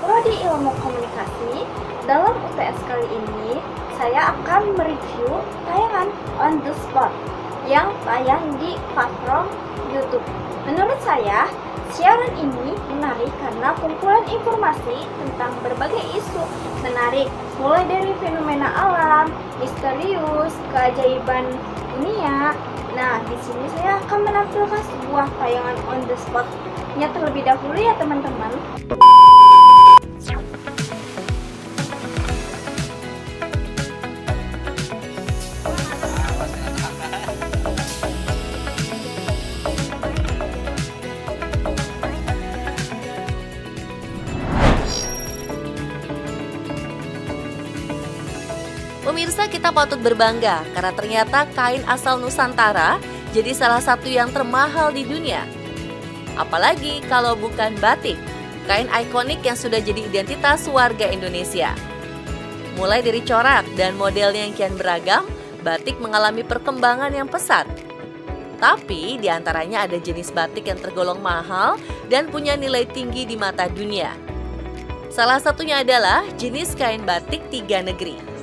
Prodi Ilmu Komunikasi. Dalam UTS kali ini, saya akan mereview tayangan On The Spot yang tayang di platform YouTube. Menurut saya, siaran ini menarik karena kumpulan informasi tentang berbagai isu menarik, mulai dari fenomena alam, misterius, keajaiban dunia. Nah, di sini saya akan menampilkan sebuah tayangan On The Spot-nya terlebih dahulu ya teman-teman. Pemirsa, kita patut berbangga karena ternyata kain asal Nusantara jadi salah satu yang termahal di dunia. Apalagi kalau bukan batik, kain ikonik yang sudah jadi identitas warga Indonesia. Mulai dari corak dan modelnya yang kian beragam, batik mengalami perkembangan yang pesat. Tapi di antaranya ada jenis batik yang tergolong mahal dan punya nilai tinggi di mata dunia. Salah satunya adalah jenis kain batik tiga negeri.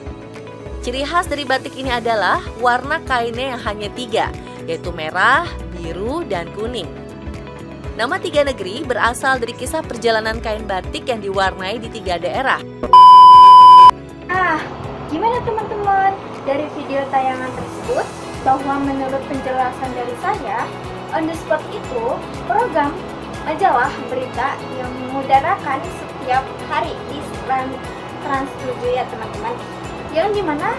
Ciri khas dari batik ini adalah warna kainnya yang hanya tiga, yaitu merah, biru, dan kuning. Nama tiga negeri berasal dari kisah perjalanan kain batik yang diwarnai di tiga daerah. Gimana teman-teman? Dari video tayangan tersebut, bahwa menurut penjelasan dari saya, On The Spot itu program majalah berita yang mengudarakan setiap hari di Trans 7 ya teman-teman, yang dimana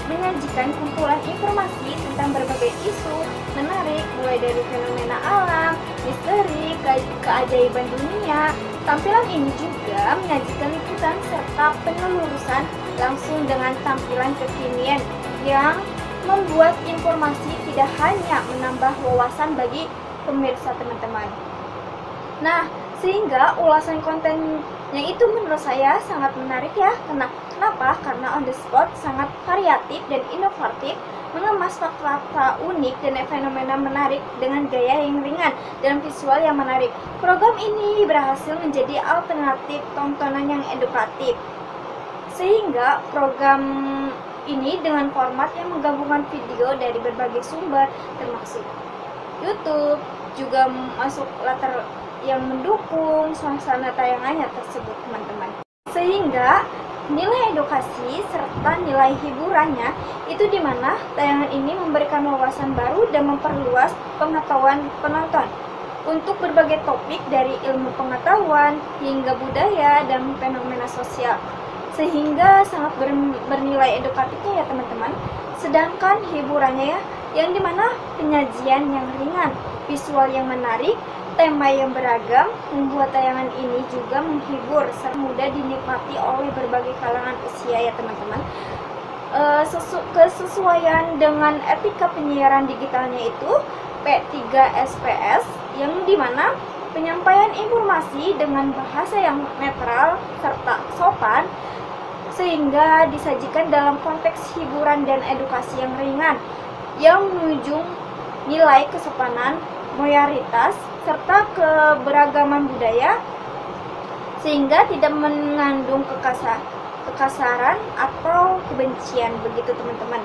menyajikan kumpulan informasi tentang berbagai isu menarik, mulai dari fenomena alam, misteri, keajaiban dunia. Tampilan ini juga menyajikan liputan serta penelusuran langsung dengan tampilan kekinian yang membuat informasi tidak hanya menambah wawasan bagi pemirsa teman-teman. Nah, sehingga ulasan kontennya itu menurut saya sangat menarik ya. Kenapa? Karena On The Spot sangat variatif dan inovatif, mengemas fakta-fakta unik dan fenomena menarik dengan gaya yang ringan dan visual yang menarik. Program ini berhasil menjadi alternatif tontonan yang edukatif. Sehingga program ini dengan format yang menggabungkan video dari berbagai sumber, termasuk YouTube, juga masuk latar yang mendukung suasana tayangannya tersebut teman-teman. Sehingga nilai edukasi serta nilai hiburannya itu dimana tayangan ini memberikan wawasan baru dan memperluas pengetahuan penonton untuk berbagai topik dari ilmu pengetahuan hingga budaya dan fenomena sosial, sehingga sangat bernilai edukatifnya ya teman-teman. Sedangkan hiburannya ya, yang dimana penyajian yang ringan, visual yang menarik, tema yang beragam, membuat tayangan ini juga menghibur serta mudah dinikmati oleh berbagai kalangan usia ya teman-teman. Kesesuaian dengan etika penyiaran digitalnya itu P3SPS, yang dimana penyampaian informasi dengan bahasa yang netral serta sopan, sehingga disajikan dalam konteks hiburan dan edukasi yang ringan, yang menunjung nilai kesopanan, loyalitas, serta keberagaman budaya, sehingga tidak mengandung kekasaran atau kebencian begitu teman-teman.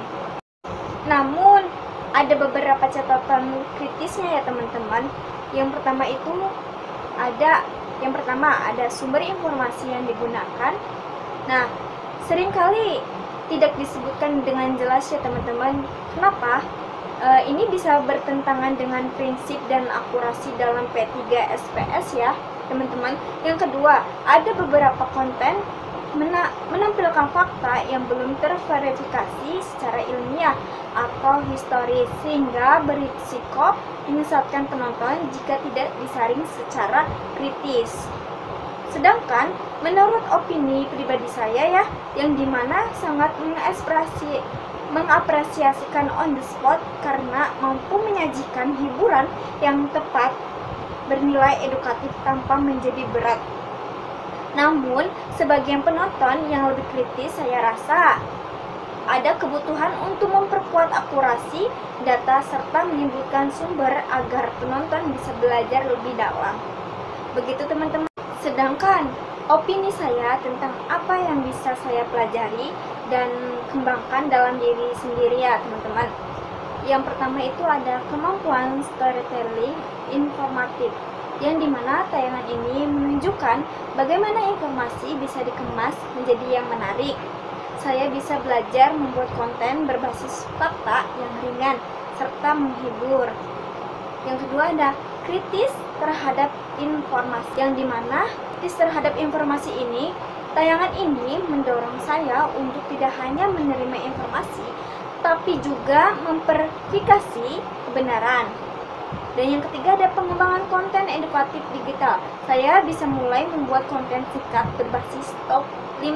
Namun ada beberapa catatan kritisnya ya teman-teman. Yang pertama ada sumber informasi yang digunakan. Nah, seringkali tidak disebutkan dengan jelas ya teman-teman. Kenapa? Ini bisa bertentangan dengan prinsip dan akurasi dalam P3SPS ya teman-teman. Yang kedua, ada beberapa konten menampilkan fakta yang belum terverifikasi secara ilmiah atau historis, sehingga berisiko menyesatkan penonton jika tidak disaring secara kritis. Sedangkan menurut opini pribadi saya ya, yang dimana sangat mengapresiasikan On The Spot karena mampu menyajikan hiburan yang tepat, bernilai edukatif tanpa menjadi berat. Namun, sebagian penonton yang lebih kritis saya rasa ada kebutuhan untuk memperkuat akurasi data serta menyebutkan sumber agar penonton bisa belajar lebih dalam. Begitu teman-teman. Sedangkan opini saya tentang apa yang bisa saya pelajari dan kembangkan dalam diri sendiri ya teman-teman. Yang pertama itu ada kemampuan storytelling informatif, yang dimana tayangan ini menunjukkan bagaimana informasi bisa dikemas menjadi yang menarik. Saya bisa belajar membuat konten berbasis fakta yang ringan serta menghibur. Yang kedua ada kritis terhadap informasi, yang dimana kritis terhadap informasi ini, tayangan ini mendorong saya untuk tidak hanya menerima informasi, tapi juga memverifikasi kebenaran. Dan yang ketiga ada pengembangan konten edukatif digital. Saya bisa mulai membuat konten singkat berbasis top 5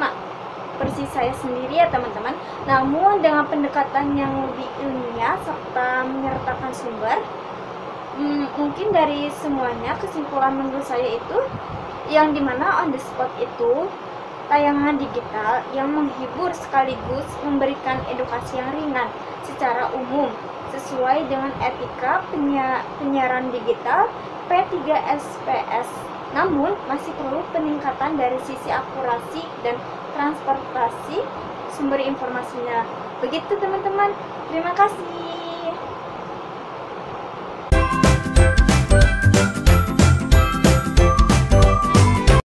versi saya sendiri ya teman-teman, namun dengan pendekatan yang lebih ilmiah serta menyertakan sumber. Mungkin dari semuanya kesimpulan menurut saya itu yang dimana On The Spot itu tayangan digital yang menghibur sekaligus memberikan edukasi yang ringan secara umum sesuai dengan etika penyiaran digital P3SPS. Namun masih perlu peningkatan dari sisi akurasi dan transportasi sumber informasinya. Begitu teman-teman. Terima kasih.